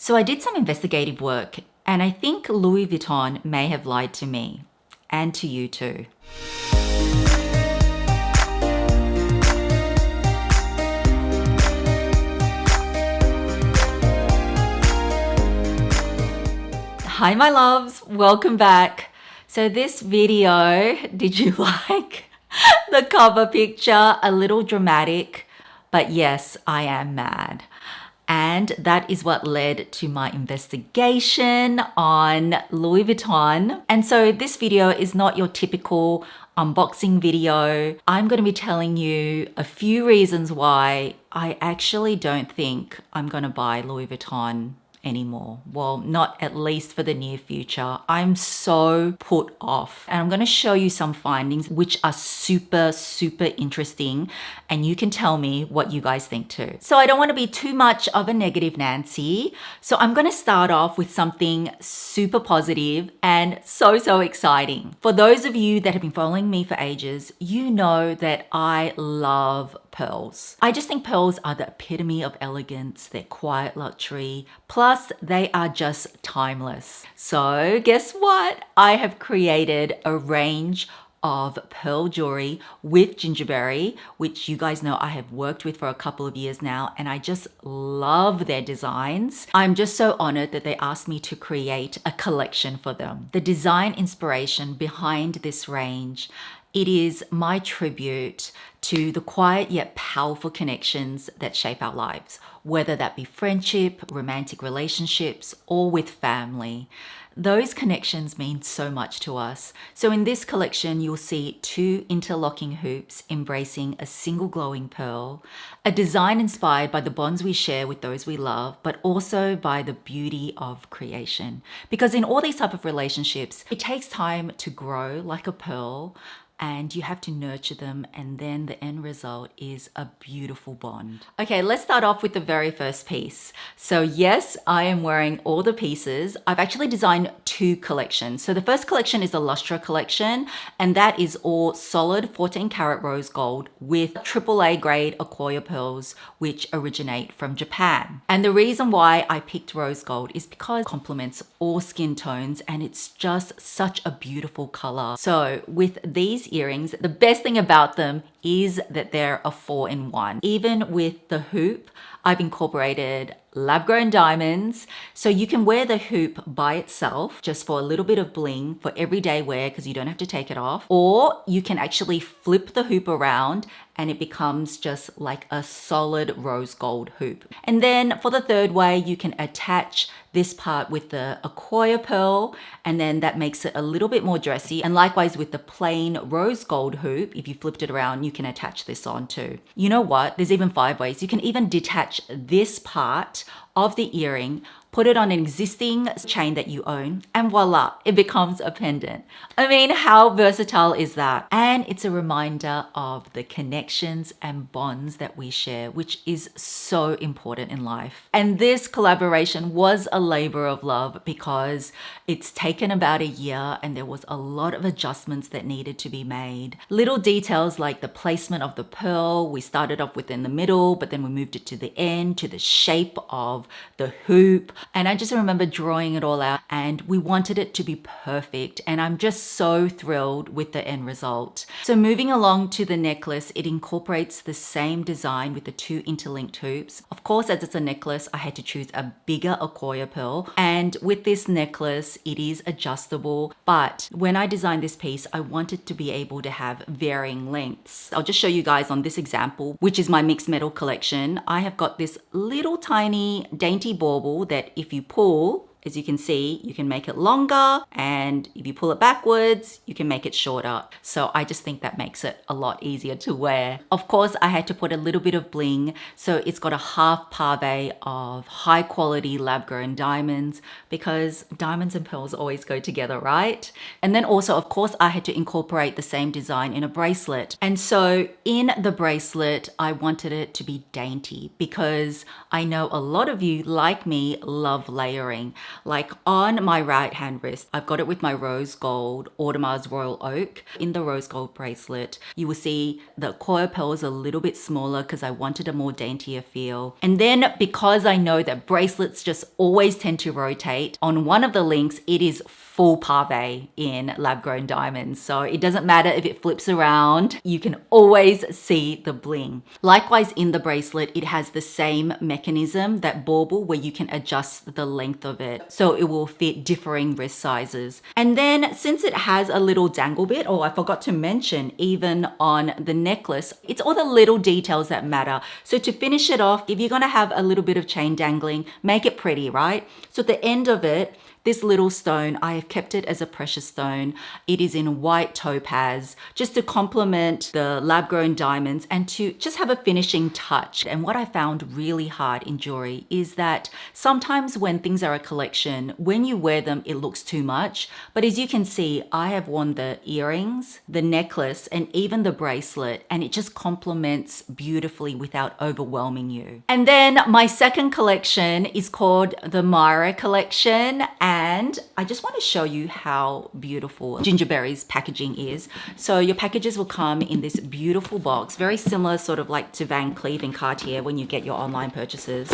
So I did some investigative work, and I think Louis Vuitton may have lied to me, and to you too. Hi my loves, welcome back. So this video, did you like the cover picture? A little dramatic, but yes, I am mad. And that is what led to my investigation on Louis Vuitton. And so this video is not your typical unboxing video. I'm going to be telling you a few reasons why I actually don't think I'm going to buy Louis Vuitton anymore. Well, not at least for the near future. I'm so put off, and I'm going to show you some findings which are super interesting, and you can tell me what you guys think too. So I don't want to be too much of a negative Nancy, so I'm going to start off with something super positive and so exciting. For those of you that have been following me for ages, you know that I love pearls. I just think pearls are the epitome of elegance. They're quiet luxury, plus they are just timeless. So guess what? I have created a range of pearl jewelry with Gingiberri, which you guys know I have worked with for a couple of years now, and I just love their designs. I'm just so honored that they asked me to create a collection for them. The design inspiration behind this range, it is my tribute to the quiet yet powerful connections that shape our lives, whether that be friendship, romantic relationships, or with family. Those connections mean so much to us. So in this collection, you'll see two interlocking hoops embracing a single glowing pearl, a design inspired by the bonds we share with those we love, but also by the beauty of creation. Because in all these type of relationships, it takes time to grow like a pearl, and you have to nurture them, and then the end result is a beautiful bond. Okay, let's start off with the very first piece. So yes, I am wearing all the pieces. I've actually designed two collections. So the first collection is the LUSTRA collection, and that is all solid 14 karat rose gold with AAA grade Akoya pearls, which originate from Japan. And the reason why I picked rose gold is because it complements all skin tones, and it's just such a beautiful color. So with these earrings, the best thing about them is that they're a 4-in-1. Even with the hoop, I've incorporated lab-grown diamonds, so you can wear the hoop by itself just for a little bit of bling for everyday wear because you don't have to take it off, or you can actually flip the hoop around and it becomes just like a solid rose gold hoop. And then for the third way, you can attach this part with the Akoya pearl, and then that makes it a little bit more dressy. And likewise with the plain rose gold hoop, if you flipped it around, you can attach this on too. You know what? There's even 5 ways. You can even detach this part of the earring, put it on an existing chain that you own, and voila, it becomes a pendant. I mean, how versatile is that? And it's a reminder of the connections and bonds that we share, which is so important in life. And this collaboration was a labor of love because it's taken about a year and there was a lot of adjustments that needed to be made. Little details like the placement of the pearl, we started off within the middle, but then we moved it to the end, to the shape of the hoop. And I just remember drawing it all out, and we wanted it to be perfect. And I'm just so thrilled with the end result. So moving along to the necklace, it incorporates the same design with the two interlinked hoops. Of course, as it's a necklace, I had to choose a bigger Akoya pearl. And with this necklace, it is adjustable. But when I designed this piece, I wanted to be able to have varying lengths. I'll just show you guys on this example, which is my mixed metal collection. I have got this little tiny dainty bauble that if you pull, as you can see, you can make it longer, and if you pull it backwards, you can make it shorter. So I just think that makes it a lot easier to wear. Of course, I had to put a little bit of bling, so it's got a half pave of high quality lab-grown diamonds, because diamonds and pearls always go together, right? And then also, of course, I had to incorporate the same design in a bracelet. And so in the bracelet, I wanted it to be dainty because I know a lot of you, like me, love layering. Like on my right hand wrist, I've got it with my rose gold Audemars Royal Oak. In the rose gold bracelet, you will see the Akoya pearl is a little bit smaller because I wanted a more daintier feel. And then because I know that bracelets just always tend to rotate, on one of the links, it is full pave in lab grown diamonds. So it doesn't matter if it flips around, you can always see the bling. Likewise in the bracelet, it has the same mechanism, that bauble, where you can adjust the length of it so it will fit differing wrist sizes. And then since it has a little dangle bit, I forgot to mention, even on the necklace, it's all the little details that matter. So to finish it off, if you're gonna have a little bit of chain dangling, make it pretty, right? So at the end of it, this little stone, I have kept it as a precious stone. It is in white topaz, just to complement the lab-grown diamonds and to just have a finishing touch. And what I found really hard in jewelry is that sometimes when things are a collection, when you wear them, it looks too much. But as you can see, I have worn the earrings, the necklace, and even the bracelet, and it just complements beautifully without overwhelming you. And then my second collection is called the MIRA collection. And I just want to show you how beautiful Gingibere's packaging is. So your packages will come in this beautiful box, very similar sort of like to Van Cleef and Cartier when you get your online purchases.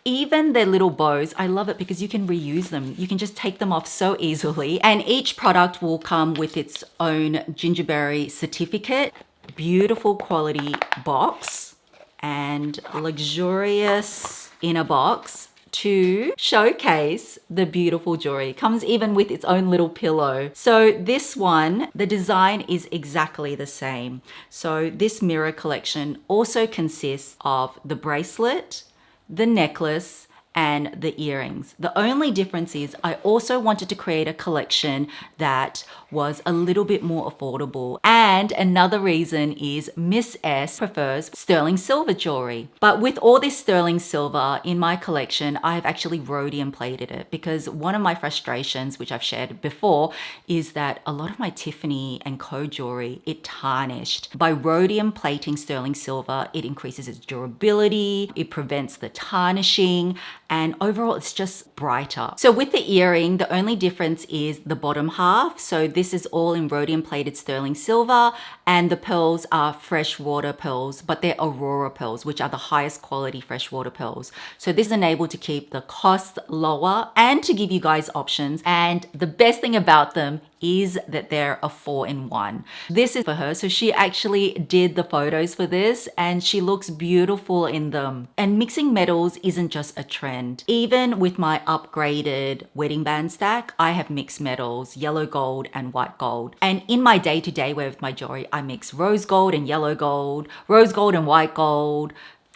Even their little bows, I love it because you can reuse them. You can just take them off so easily. And each product will come with its own Gingiberi certificate. Beautiful quality box and luxurious inner box to showcase the beautiful jewelry. It comes even with its own little pillow. So this one, the design is exactly the same. So this MIRA collection also consists of the bracelet, the necklace, and the earrings. The only difference is I also wanted to create a collection that was a little bit more affordable. And another reason is Miss S prefers sterling silver jewelry. But with all this sterling silver in my collection, I have actually rhodium plated it, because one of my frustrations, which I've shared before, is that a lot of my Tiffany and Co jewelry, it tarnished. By rhodium plating sterling silver, it increases its durability, it prevents the tarnishing, and overall it's just brighter. So with the earring, the only difference is the bottom half. So this is all in rhodium plated sterling silver, and the pearls are freshwater pearls, but they're Aurora pearls, which are the highest quality freshwater pearls. So this is enabled to keep the cost lower and to give you guys options. And the best thing about them is that they're a 4-in-1. This is for her. So she actually did the photos for this and she looks beautiful in them. And mixing metals isn't just a trend. Even with my upgraded wedding band stack, I have mixed metals, yellow gold and white gold. And in my day-to-day wear with my jewelry, I mix rose gold and yellow gold, rose gold and white gold,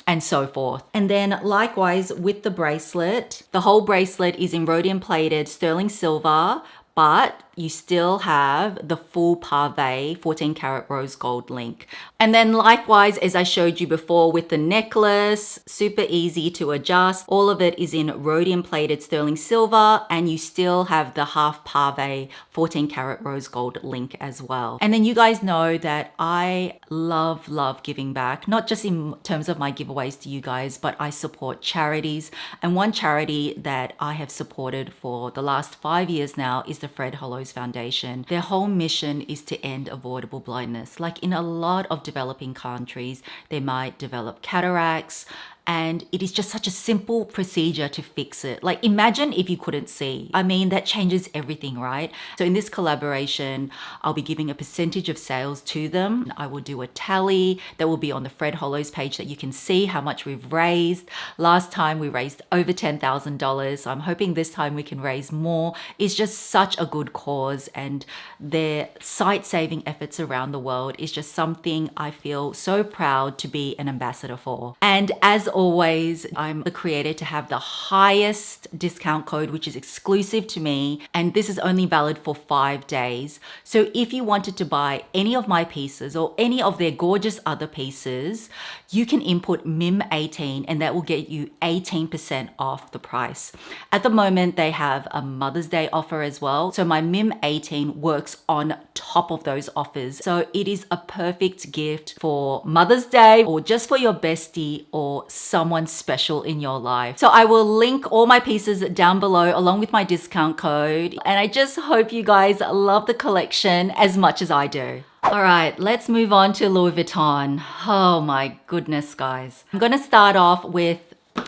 and so forth. And then likewise with the bracelet, the whole bracelet is in rhodium plated sterling silver, but you still have the full pave 14 karat rose gold link. And then likewise, as I showed you before with the necklace, super easy to adjust. All of it is in rhodium plated sterling silver, and you still have the half pave 14 karat rose gold link as well. And then you guys know that I love giving back, not just in terms of my giveaways to you guys, but I support charities. And one charity that I have supported for the last 5 years now is the Fred Hollows Foundation. Their whole mission is to end avoidable blindness. Like in a lot of developing countries, they might develop cataracts, and it is just such a simple procedure to fix it. Like imagine if you couldn't see. I mean, that changes everything, right? So in this collaboration, I'll be giving a percentage of sales to them. I will do a tally that will be on the Fred Hollows page that you can see how much we've raised. Last time we raised over $10,000. So I'm hoping this time we can raise more. It's just such a good cause, and their sight-saving efforts around the world is just something I feel so proud to be an ambassador for. And as always, I'm the creator to have the highest discount code, which is exclusive to me, and this is only valid for 5 days. So if you wanted to buy any of my pieces or any of their gorgeous other pieces, you can input MIM18 and that will get you 18% off the price. At the moment, they have a Mother's Day offer as well. So my MIM18 works on top of those offers. So it is a perfect gift for Mother's Day or just for your bestie or someone special in your life. So I will link all my pieces down below along with my discount code. And I just hope you guys love the collection as much as I do. All right, let's move on to Louis Vuitton. Oh my goodness, guys. I'm gonna start off with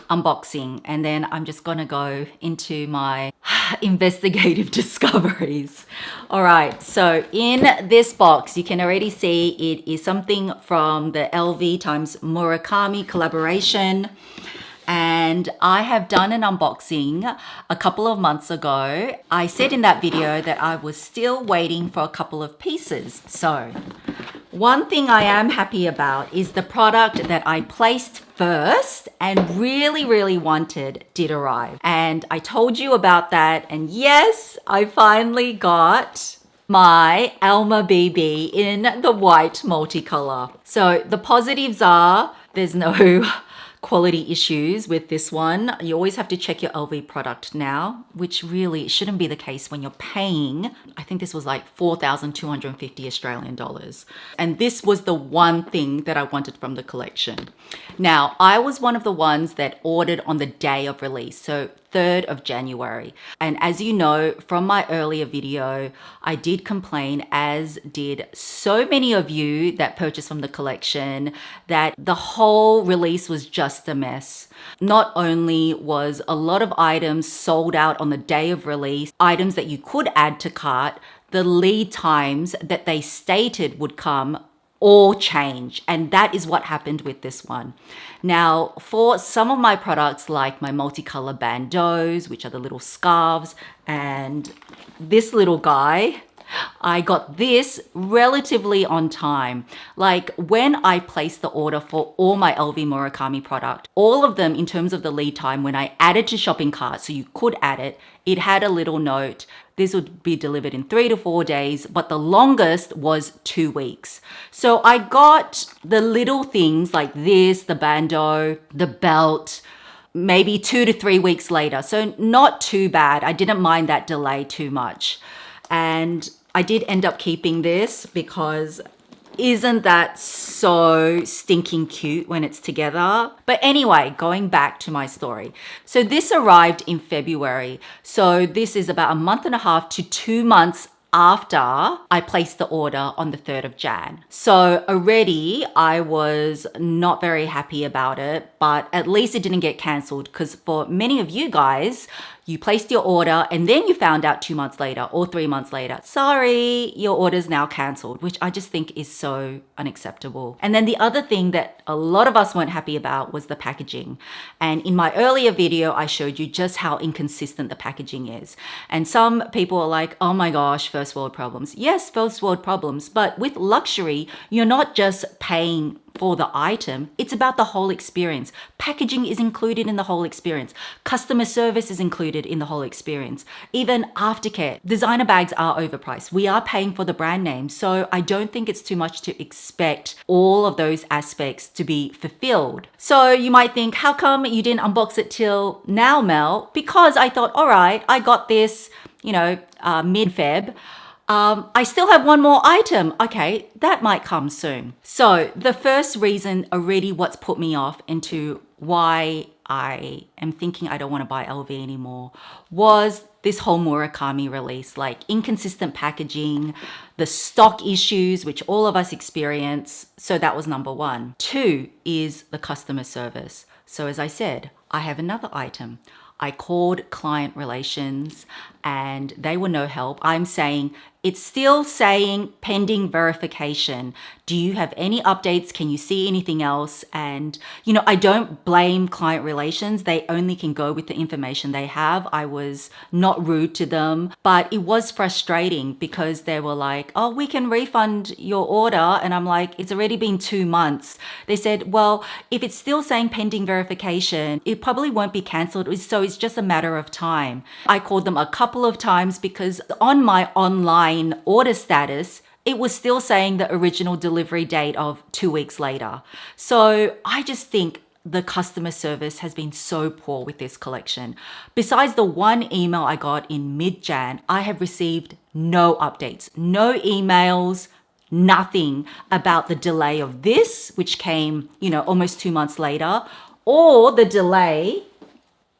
unboxing, and then I'm just gonna go into my investigative discoveries. All right, so in this box, you can already see it is something from the LV times Murakami collaboration. And I have done an unboxing a couple of months ago. I said in that video that I was still waiting for a couple of pieces. So one thing I am happy about is the product that I placed first and really wanted did arrive. And I told you about that. And yes, I finally got my Alma BB in the white multicolor. So the positives are there's no quality issues with this one. You always have to check your LV product now, which really shouldn't be the case when you're paying, I think this was like 4,250 Australian dollars. And this was the one thing that I wanted from the collection. Now, I was one of the ones that ordered on the day of release, so 3rd of January. And as you know from my earlier video, I did complain, as did so many of you that purchased from the collection, that the whole release was just a mess. Not only was a lot of items sold out on the day of release, items that you could add to cart, the lead times that they stated would come all change. And that is what happened with this one. Now, for some of my products, like my multicolor bandeaus, which are the little scarves, and this little guy, I got this relatively on time. Like when I placed the order for all my LV Murakami product, all of them in terms of the lead time, when I added to shopping cart, so you could add it, it had a little note. This would be delivered in 3 to 4 days, but the longest was 2 weeks. So I got the little things like this, the bandeau, the belt, maybe 2 to 3 weeks later. So not too bad. I didn't mind that delay too much. And I did end up keeping this because isn't that so stinking cute when it's together? But anyway, going back to my story. So this arrived in February. So this is about a month and a half to 2 months after I placed the order on the 3rd of Jan. So already I was not very happy about it, but at least it didn't get cancelled, because for many of you guys, you placed your order and then you found out 2 months later or 3 months later, sorry, your order's now cancelled, which I just think is so unacceptable. And then the other thing that a lot of us weren't happy about was the packaging. And in my earlier video, I showed you just how inconsistent the packaging is. And some people are like, oh my gosh, first world problems. Yes, first world problems, but with luxury, you're not just paying for the item, it's about the whole experience. Packaging is included in the whole experience. Customer service is included in the whole experience. Even aftercare. Designer bags are overpriced. We are paying for the brand name. So I don't think it's too much to expect all of those aspects to be fulfilled. So you might think, how come you didn't unbox it till now, Mel? Because I thought, all right, I got this, mid-Feb. I still have one more item. Okay, that might come soon. So the first reason already what's put me off into why I am thinking I don't want to buy LV anymore was this whole Murakami release, like inconsistent packaging, the stock issues, which all of us experience. So that was number one. 2 is the customer service. So as I said, I have another item. I called client relations and they were no help. I'm saying it's still saying pending verification. Do you have any updates? Can you see anything else? And, I don't blame client relations. They only can go with the information they have. I was not rude to them, but it was frustrating because they were like, oh, we can refund your order. And I'm like, it's already been 2 months. They said, well, if it's still saying pending verification, it probably won't be canceled. So it's just a matter of time. I called them a couple of times because on my online order status, it was still saying the original delivery date of 2 weeks later. So I just think the customer service has been so poor with this collection. Besides the one email I got in mid-Jan, I have received no updates, no emails, nothing about the delay of this, which came, almost 2 months later, or the delay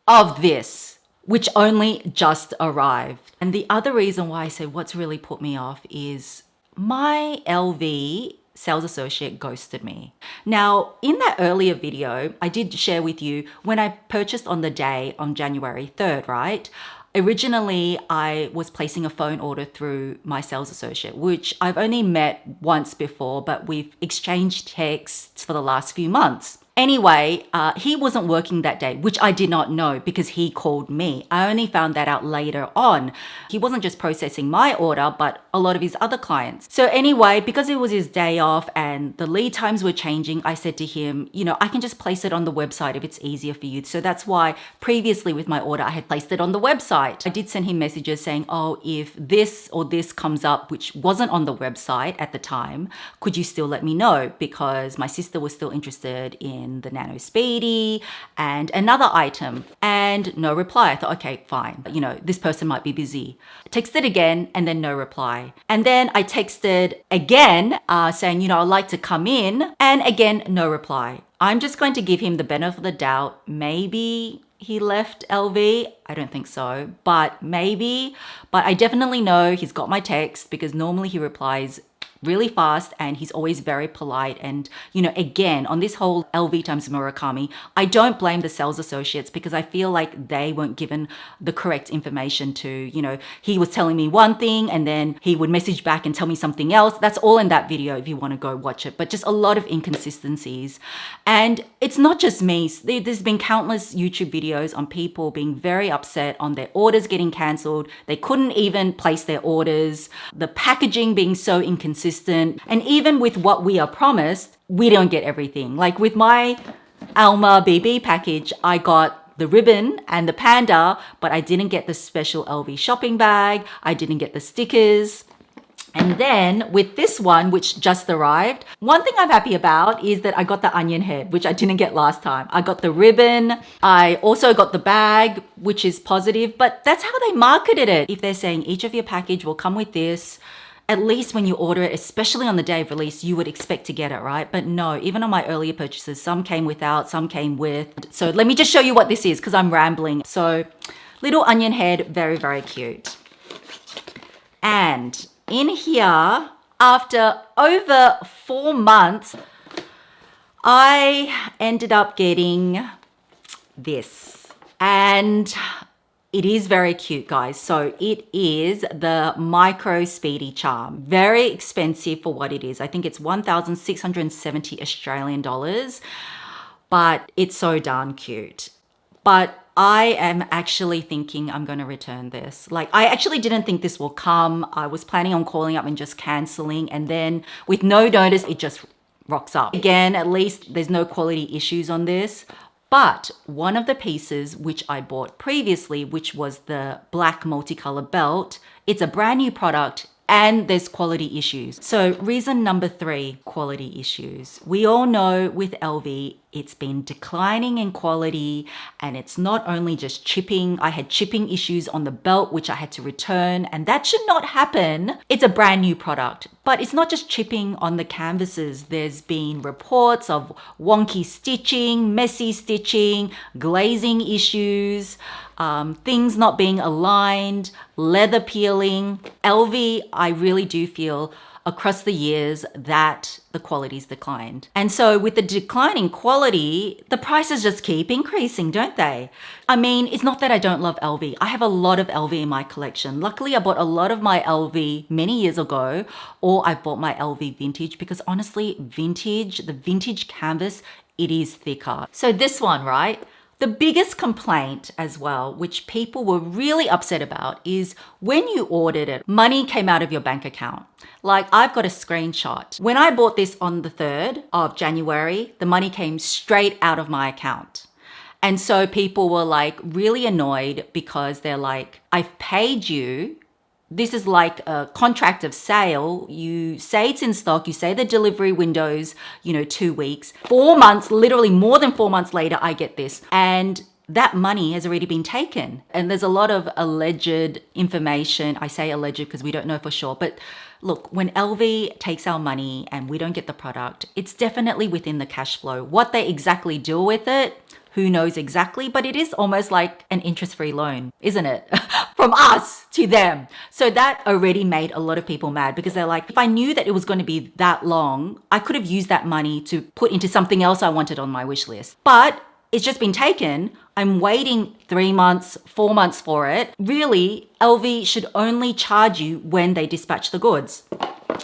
of this, which only just arrived. And the other reason why I say what's really put me off is my LV sales associate ghosted me. Now, in that earlier video, I did share with you when I purchased on the day on January 3rd, right? Originally, I was placing a phone order through my sales associate, which I've only met once before, but we've exchanged texts for the last few months. Anyway, he wasn't working that day, which I did not know because he called me. I only found that out later on. He wasn't just processing my order, but a lot of his other clients. So anyway, because it was his day off and the lead times were changing, I said to him, you know, I can just place it on the website if it's easier for you. So that's why previously with my order, I had placed it on the website. I did send him messages saying, oh, if this or this comes up, which wasn't on the website at the time, could you still let me know? Because my sister was still interested in the Nano Speedy and another item, and no reply. I thought, okay, fine. You know, this person might be busy. Texted again and then no reply. And then I texted again saying, you know, I'd like to come in, and again, no reply. I'm just going to give him the benefit of the doubt. Maybe he left LV. I don't think so, but maybe. But I definitely know he's got my text because normally he replies really fast and he's always very polite. And, you know, again, on this whole LV times Murakami, I don't blame the sales associates because I feel like they weren't given the correct information to, you know, he was telling me one thing and then he would message back and tell me something else. That's all in that video if you want to go watch it, but just a lot of inconsistencies. And it's not just me. There's been countless YouTube videos on people being very upset on their orders getting cancelled. They couldn't even place their orders. The packaging being so inconsistent. And even with what we are promised, we don't get everything. Like with my Alma BB package, I got the ribbon and the panda, but I didn't get the special LV shopping bag. I didn't get the stickers. And then with this one, which just arrived, one thing I'm happy about is that I got the onion head, which I didn't get last time. I got the ribbon. I also got the bag, which is positive, but that's how they marketed it. If they're saying each of your package will come with this, at least when you order it, especially on the day of release, you would expect to get it, right? But no, even on my earlier purchases, some came without, some came with. So let me just show you what this is because I'm rambling. So little onion head, very, very cute. And in here, after over 4 months, I ended up getting this. And it is very cute, guys. So it is the Micro Speedy Charm. Very expensive for what it is. I think it's 1,670 Australian dollars, but it's so darn cute. But I am actually thinking I'm going to return this. Like, I actually didn't think this will come. I was planning on calling up and just canceling, and then with no notice, it just rocks up. Again, at least there's no quality issues on this. But one of the pieces which I bought previously, which was the black multicolor belt, it's a brand new product and there's quality issues. So reason number 3, quality issues. We all know with LV, it's been declining in quality, and it's not only just chipping. I had chipping issues on the belt, which I had to return, and that should not happen. It's a brand new product, but it's not just chipping on the canvases. There's been reports of wonky stitching, messy stitching, glazing issues, things not being aligned, leather peeling. LV, I really do feel across the years that the quality's declined. And so with the declining quality, the prices just keep increasing, don't they? I mean, it's not that I don't love LV. I have a lot of LV in my collection. Luckily, I bought a lot of my LV many years ago, or I bought my LV vintage because honestly, the vintage canvas, it is thicker. So this one, right? The biggest complaint as well, which people were really upset about, is when you ordered it, money came out of your bank account. Like, I've got a screenshot. When I bought this on the 3rd of January, the money came straight out of my account. And so people were like really annoyed because they're like, I've paid you. This is like a contract of sale. You say it's in stock. You say the delivery window's, 2 weeks. 4 months, literally more than 4 months later, I get this. And that money has already been taken. And there's a lot of alleged information. I say alleged because we don't know for sure. But look, when LV takes our money and we don't get the product, it's definitely within the cash flow. What they exactly do with it, who knows exactly, but it is almost like an interest-free loan, isn't it? From us to them. So that already made a lot of people mad because they're like, if I knew that it was going to be that long, I could have used that money to put into something else I wanted on my wish list. But it's just been taken. I'm waiting 3 months, 4 months for it. Really, LV should only charge you when they dispatch the goods.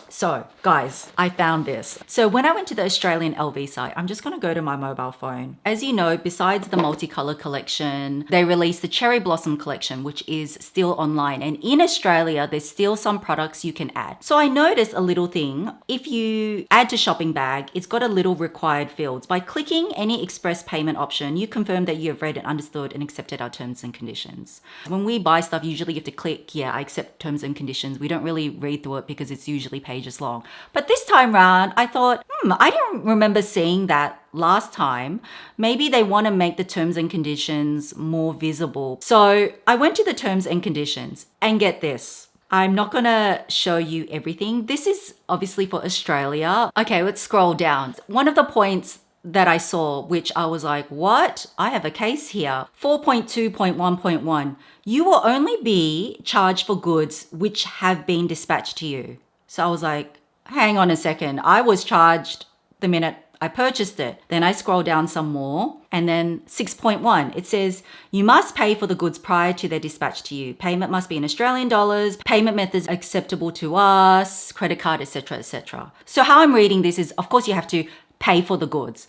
So guys, I found this. So when I went to the Australian LV site, I'm just going to go to my mobile phone. As you know, besides the multicolor collection, they released the Cherry Blossom collection, which is still online. And in Australia, there's still some products you can add. So I noticed a little thing. If you add to shopping bag, it's got a little required fields. By clicking any express payment option, you confirm that you have read and understood and accepted our terms and conditions. When we buy stuff, usually you have to click, yeah, I accept terms and conditions. We don't really read through it because it's usually pages long. But this time round, I thought, I don't remember seeing that last time. Maybe they want to make the terms and conditions more visible. So I went to the terms and conditions and get this. I'm not going to show you everything. This is obviously for Australia. Okay, let's scroll down. One of the points that I saw, which I was like, what? I have a case here. 4.2.1.1. You will only be charged for goods which have been dispatched to you. So I was like, hang on a second. I was charged the minute I purchased it. Then I scroll down some more and then 6.1, it says you must pay for the goods prior to their dispatch to you. Payment must be in Australian dollars, payment methods acceptable to us, credit card, etc., etc. So how I'm reading this is, of course, you have to pay for the goods.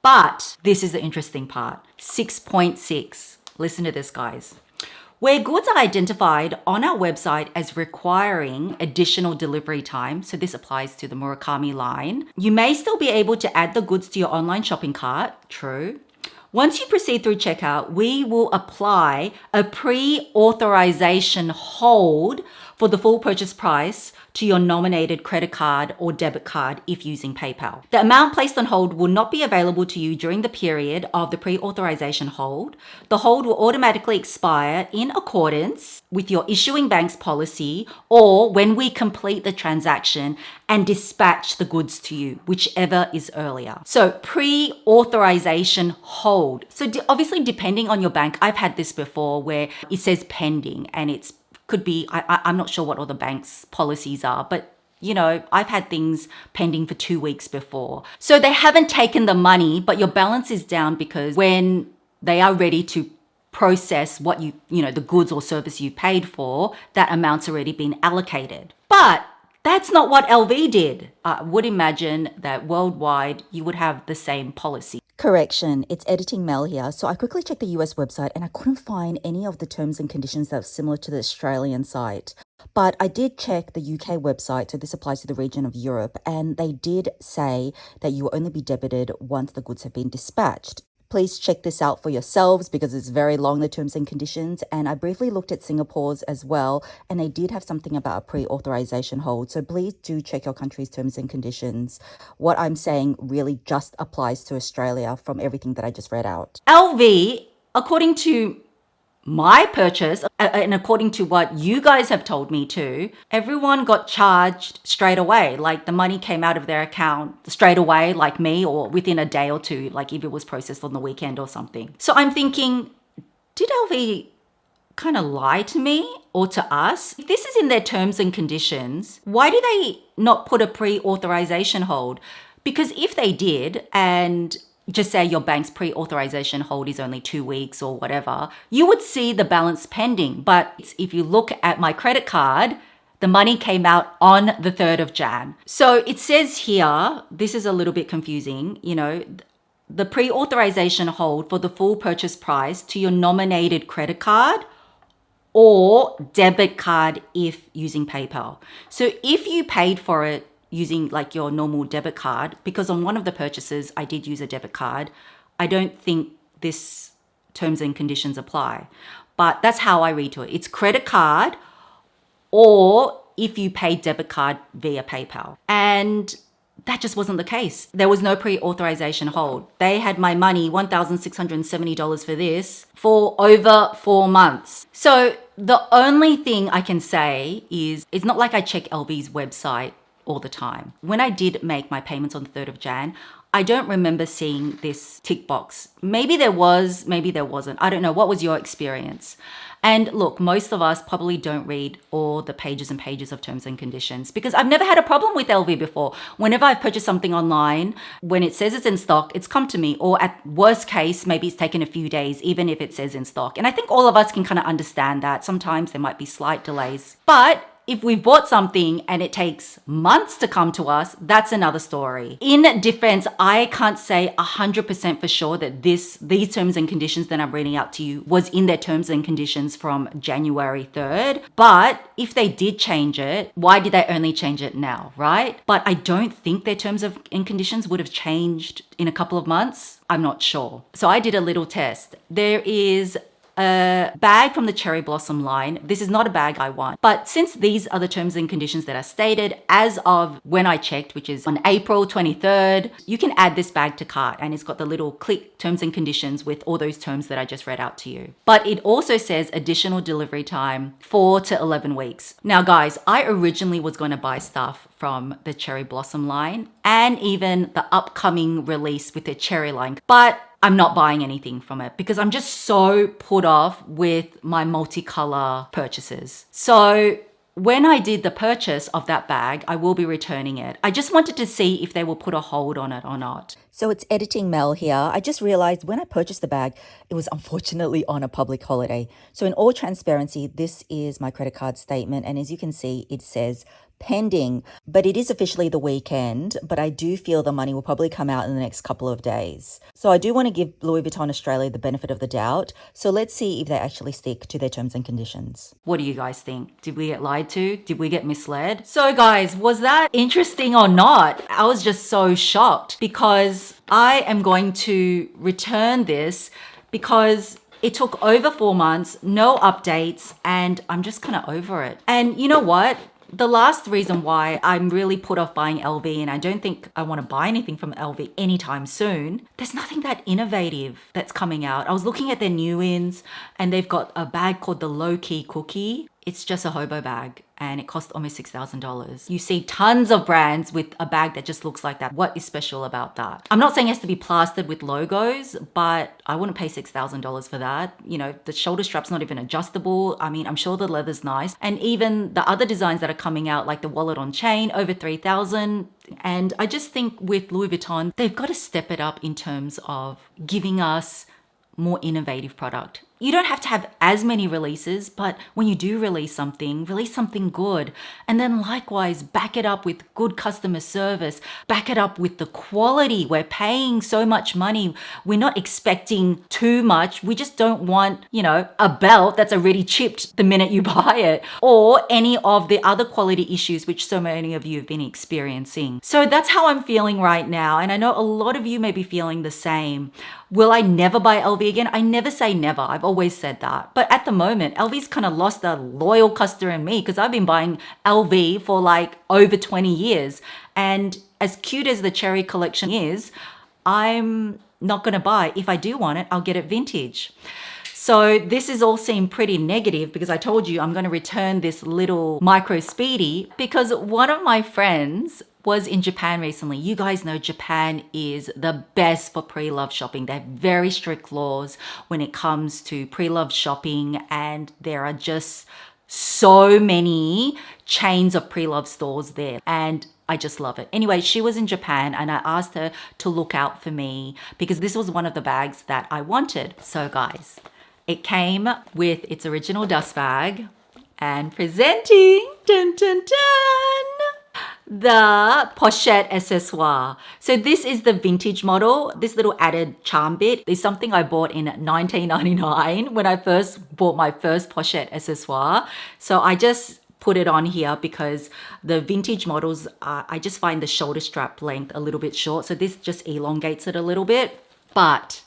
But this is the interesting part. 6.6, listen to this, guys. Where goods are identified on our website as requiring additional delivery time, so this applies to the Murakami line, you may still be able to add the goods to your online shopping cart, true. Once you proceed through checkout, we will apply a pre-authorization hold for the full purchase price to your nominated credit card or debit card if using PayPal. The amount placed on hold will not be available to you during the period of the pre-authorization hold. The hold will automatically expire in accordance with your issuing bank's policy or when we complete the transaction and dispatch the goods to you, whichever is earlier. So pre-authorization hold. So obviously depending on your bank, I've had this before where it says pending and it's could be, I'm not sure what all the bank's policies are, but you know, I've had things pending for 2 weeks before. So they haven't taken the money, but your balance is down because when they are ready to process what you know, the goods or service you paid for, that amount's already been allocated. But that's not what LV did. I would imagine that worldwide you would have the same policy. Correction, it's editing Mel here. So I quickly checked the US website and I couldn't find any of the terms and conditions that are similar to the Australian site. But I did check the UK website, so this applies to the region of Europe, and they did say that you will only be debited once the goods have been dispatched. Please check this out for yourselves because it's very long, the terms and conditions. And I briefly looked at Singapore's as well, and they did have something about a pre-authorization hold. So please do check your country's terms and conditions. What I'm saying really just applies to Australia from everything that I just read out. LV, according to my purchase, and according to what you guys have told me too, everyone got charged straight away. Like the money came out of their account straight away, like me, or within a day or two, like if it was processed on the weekend or something. So I'm thinking, did LV kind of lie to me or to us? If this is in their terms and conditions, why do they not put a pre-authorization hold? Because if they did, and just say your bank's pre-authorization hold is only 2 weeks or whatever, you would see the balance pending. But if you look at my credit card, the money came out on the 3rd of Jan. So it says here, this is a little bit confusing, you know, the pre-authorization hold for the full purchase price to your nominated credit card or debit card if using PayPal. So if you paid for it using like your normal debit card, because on one of the purchases I did use a debit card, I don't think this terms and conditions apply. But that's how I read to it. It's credit card or if you pay debit card via PayPal. And that just wasn't the case. There was no pre-authorization hold. They had my money, $1,670 for this, for over 4 months. So the only thing I can say is, it's not like I check LV's website all the time. When I did make my payments on the 3rd of Jan, I don't remember seeing this tick box. Maybe there was, maybe there wasn't. I don't know. What was your experience? And look, most of us probably don't read all the pages and pages of terms and conditions because I've never had a problem with LV before. Whenever I've purchased something online, when it says it's in stock, it's come to me. Or at worst case, maybe it's taken a few days, even if it says in stock. And I think all of us can kind of understand that. Sometimes there might be slight delays. But if we've bought something and it takes months to come to us, that's another story. In defense, I can't say 100% for sure that these terms and conditions that I'm reading out to you was in their terms and conditions from January 3rd. But if they did change it, why did they only change it now, right? But I don't think their terms and conditions would have changed in a couple of months. I'm not sure. So I did a little test. There is a bag from the Cherry Blossom line. This is not a bag I want. But since these are the terms and conditions that are stated as of when I checked, which is on April 23rd, you can add this bag to cart and it's got the little click terms and conditions with all those terms that I just read out to you. But it also says additional delivery time 4 to 11 weeks. Now guys, I originally was going to buy stuff from the Cherry Blossom line and even the upcoming release with the Cherry line, but I'm not buying anything from it because I'm just so put off with my multicolor purchases. So when I did the purchase of that bag, I will be returning it. I just wanted to see if they will put a hold on it or not. So it's editing Mel here. I just realized when I purchased the bag, it was unfortunately on a public holiday. So in all transparency, this is my credit card statement. And as you can see, it says pending, but it is officially the weekend, but I do feel the money will probably come out in the next couple of days. So I do want to give Louis Vuitton Australia the benefit of the doubt. So let's see if they actually stick to their terms and conditions. What do you guys think? Did we get lied to? Did we get misled? So guys, was that interesting or not? I was just so shocked because I am going to return this because it took over 4 months, no updates, and I'm just kind of over it. And you know what? The last reason why I'm really put off buying LV, and I don't think I want to buy anything from LV anytime soon, there's nothing that innovative that's coming out. I was looking at their new ins and they've got a bag called the Low Key Cookie. It's just a hobo bag and it costs almost $6,000. You see tons of brands with a bag that just looks like that. What is special about that? I'm not saying it has to be plastered with logos, but I wouldn't pay $6,000 for that. You know, the shoulder strap's not even adjustable. I mean, I'm sure the leather's nice. And even the other designs that are coming out, like the wallet on chain, over $3,000. And I just think with Louis Vuitton, they've got to step it up in terms of giving us more innovative product. You don't have to have as many releases, but when you do release something good. And then likewise, back it up with good customer service, back it up with the quality. We're paying so much money. We're not expecting too much. We just don't want, you know, a belt that's already chipped the minute you buy it, or any of the other quality issues which so many of you have been experiencing. So that's how I'm feeling right now. And I know a lot of you may be feeling the same. Will I never buy LV again? I never say never. I've always said that. But at the moment, LV's kind of lost a loyal customer in me because I've been buying LV for like over 20 years. And as cute as the cherry collection is, I'm not going to buy. If I do want it, I'll get it vintage. So this is all seemed pretty negative because I told you I'm going to return this little micro Speedy because one of my friends was in Japan recently. You guys know Japan is the best for pre-loved shopping. They have very strict laws when it comes to pre-loved shopping, and there are just so many chains of pre-loved stores there, and I just love it. Anyway, she was in Japan and I asked her to look out for me because this was one of the bags that I wanted. So guys, it came with its original dust bag and presenting, dun, dun, dun, the pochette accessoire. So this is the vintage model. This little added charm bit is something I bought in 1999 when I first bought my first pochette accessoire. So I just put it on here because the vintage models, I just find the shoulder strap length a little bit short. So this just elongates it a little bit. But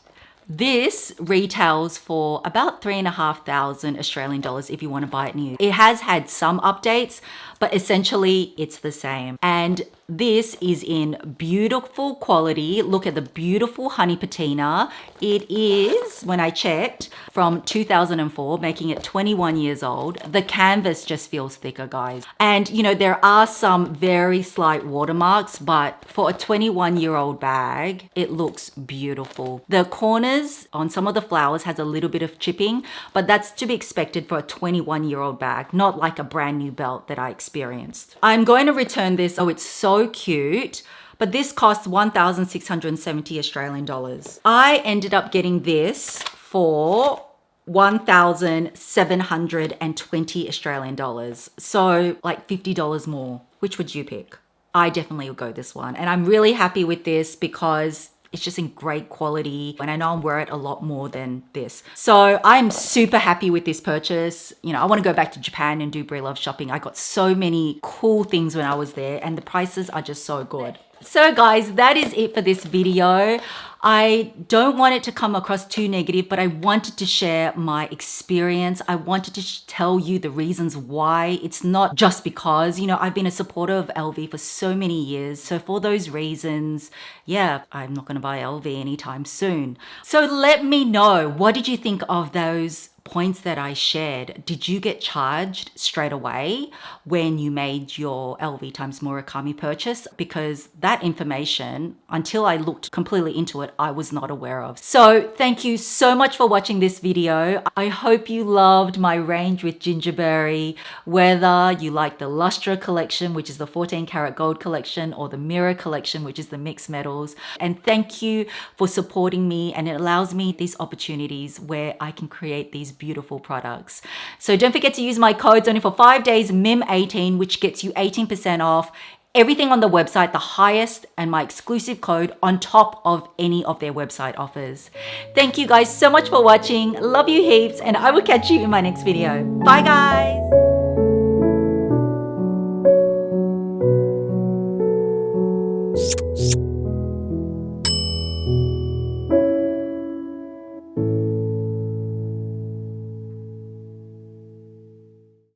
This retails for about 3,500 Australian dollars if you want to buy it new. It has had some updates, but essentially it's the same. And this is in beautiful quality. Look at the beautiful honey patina. It is, when I checked, from 2004, making it 21 years old. The canvas just feels thicker, guys. And you know, there are some very slight watermarks, but for a 21-year-old bag, it looks beautiful. The corners on some of the flowers has a little bit of chipping, but that's to be expected for a 21-year-old bag, not like a brand new belt that I experienced. I'm going to return this. Oh, it's so cute. But this costs 1,670 Australian dollars. I ended up getting this for 1,720 Australian dollars. So like $50 more. Which would you pick? I definitely would go this one. And I'm really happy with this because it's just in great quality. And I know I'll wear it a lot more than this. So I'm super happy with this purchase. You know, I want to go back to Japan and do Brie Love shopping. I got so many cool things when I was there and the prices are just so good. So guys, that is it for this video. I don't want it to come across too negative, but I wanted to share my experience. I wanted to tell you the reasons why. It's not just because, you know, I've been a supporter of LV for so many years. So for those reasons, yeah, I'm not going to buy LV anytime soon. So let me know, what did you think of those points that I shared? Did you get charged straight away when you made your LV times Murakami purchase? Because that information, until I looked completely into it, I was not aware of. So thank you so much for watching this video. I hope you loved my range with Gingiberri, whether you like the Lustra collection, which is the 14 karat gold collection, or the MIRA collection, which is the mixed metals. And thank you for supporting me, and it allows me these opportunities where I can create these beautiful products. So don't forget to use my codes only for 5 days, MIM18, which gets you 18% off everything on the website, the highest, and my exclusive code on top of any of their website offers. Thank you guys so much for watching. Love you heaps, and I will catch you in my next video. Bye guys.